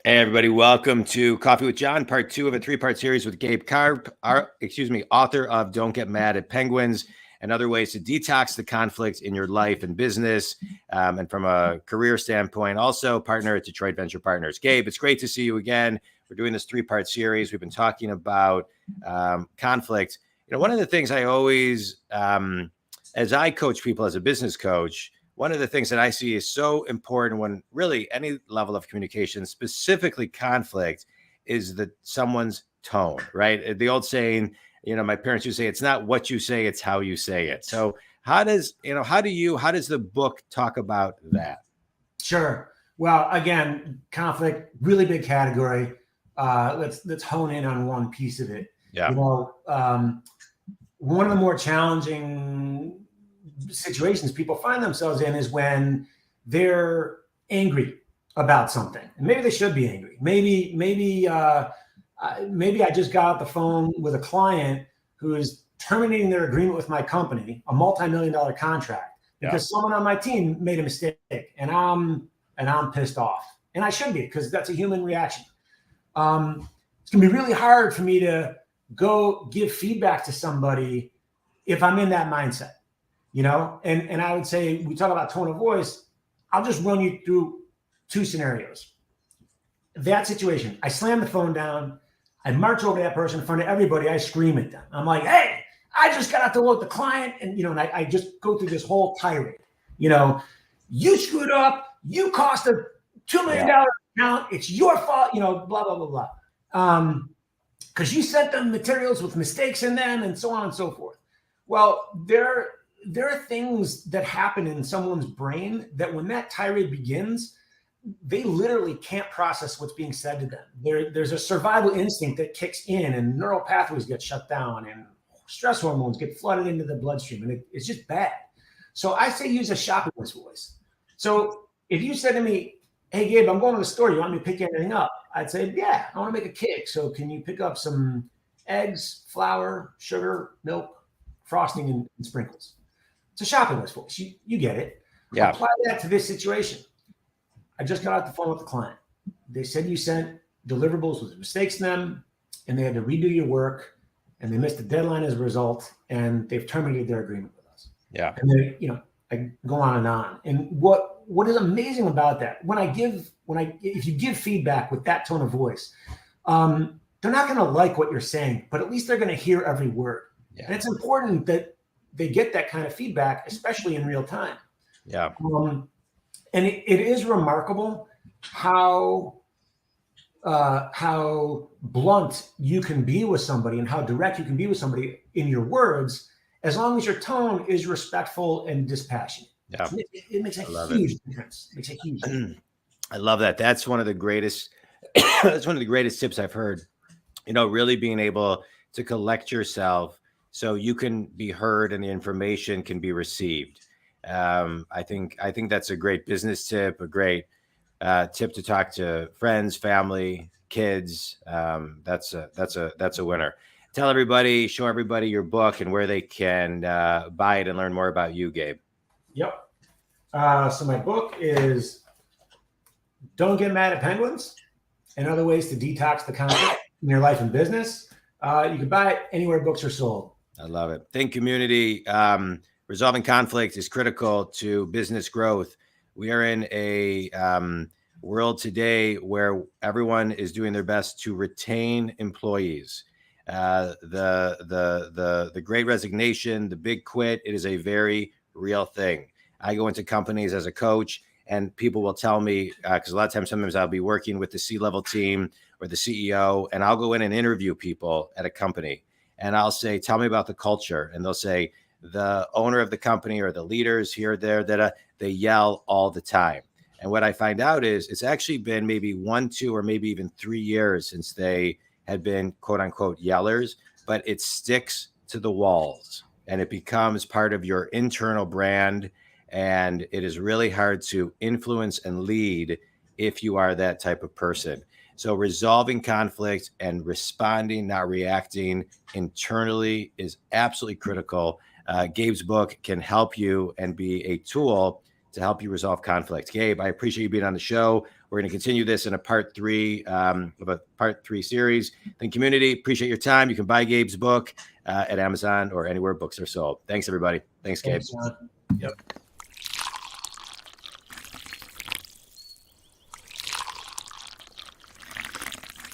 Hey everybody, welcome to Coffee with John, part two of a three-part series with Gabe Karp, author of Don't Get Mad at Penguins and Other Ways to Detox the Conflict in Your Life and Business. And from a career standpoint, also partner at Detroit Venture Partners. Gabe, it's great to see you again. We're doing this three-part series. We've been talking about conflict. One of the things I always, as I coach people as a business coach, one of the things that I see is so important when really any level of communication, specifically conflict, is that someone's tone, right? The old saying, my parents used to say, it's not what you say, it's how you say it. So how does the book talk about that? Sure. Well, again, conflict, really big category. Let's hone in on one piece of it. Yeah. One of the more challenging situations people find themselves in is when they're angry about something, and maybe they should be angry. Maybe I just got off the phone with a client who is terminating their agreement with my company, a multi-million-dollar contract, because someone on my team made a mistake, and I'm pissed off, and I should be, because that's a human reaction. It's gonna be really hard for me to go give feedback to somebody if I'm in that mindset. And I would say, we talk about tone of voice. I'll just run you through two scenarios. That situation, I slam the phone down. I march over to that person in front of everybody. I scream at them. I'm like, hey, I just got out to work with the client. And I just go through this whole tirade. You screwed up. You cost a $2 million account. It's your fault, blah, blah, blah, blah. Because you sent them materials with mistakes in them and so on and so forth. Well, there are things that happen in someone's brain that when that tirade begins, they literally can't process what's being said to them. There's a survival instinct that kicks in, and neural pathways get shut down, and stress hormones get flooded into the bloodstream, and it's just bad. So I say use a shopping list voice. So if you said to me, hey, Gabe, I'm going to the store. You want me to pick anything up? I'd say, yeah, I want to make a cake. So can you pick up some eggs, flour, sugar, milk, frosting, and sprinkles? It's a shopping list voice. You get it. Yeah. Apply that to this situation. I just got off the phone with the client. They said you sent deliverables with mistakes in them, and they had to redo your work, and they missed the deadline as a result, and they've terminated their agreement with us. Yeah. And they, I go on and on. And what is amazing about that, if you give feedback with that tone of voice, they're not going to like what you're saying, but at least they're going to hear every word. Yeah. And it's important that they get that kind of feedback, especially in real time. Yeah. And it is remarkable how blunt you can be with somebody and how direct you can be with somebody in your words, as long as your tone is respectful and dispassionate. Yeah. It makes a huge difference. It makes a huge difference. I love that. That's one of the greatest tips I've heard. Really being able to collect yourself so you can be heard and the information can be received. I think that's a great business tip, a great tip to talk to friends, family, kids. That's a winner. Show everybody your book and where they can buy it and learn more about you, Gabe. Yep. So my book is Don't Get Mad at Penguins and Other Ways to Detox the Conflict in Your Life and Business. You can buy it anywhere books are sold. I love it. Think community. Resolving conflict is critical to business growth. We are in a world today where everyone is doing their best to retain employees. The great resignation, the big quit, it is a very real thing. I go into companies as a coach and people will tell me, because a lot of times, sometimes I'll be working with the C-level team or the CEO, and I'll go in and interview people at a company and I'll say, tell me about the culture. And they'll say, the owner of the company or the leaders here, there, that they yell all the time. And what I find out is it's actually been maybe 1, 2, or maybe even 3 years since they had been quote unquote yellers, but it sticks to the walls and it becomes part of your internal brand. And it is really hard to influence and lead if you are that type of person. So resolving conflict and responding, not reacting internally is absolutely critical. Gabe's book can help you and be a tool to help you resolve conflict. Gabe, I appreciate you being on the show. We're going to continue this in a part 3 of a part 3 series. Then community, appreciate your time. You can buy Gabe's book at Amazon or anywhere books are sold. Thanks, everybody. Thanks, Gabe. Thanks, John. Yep.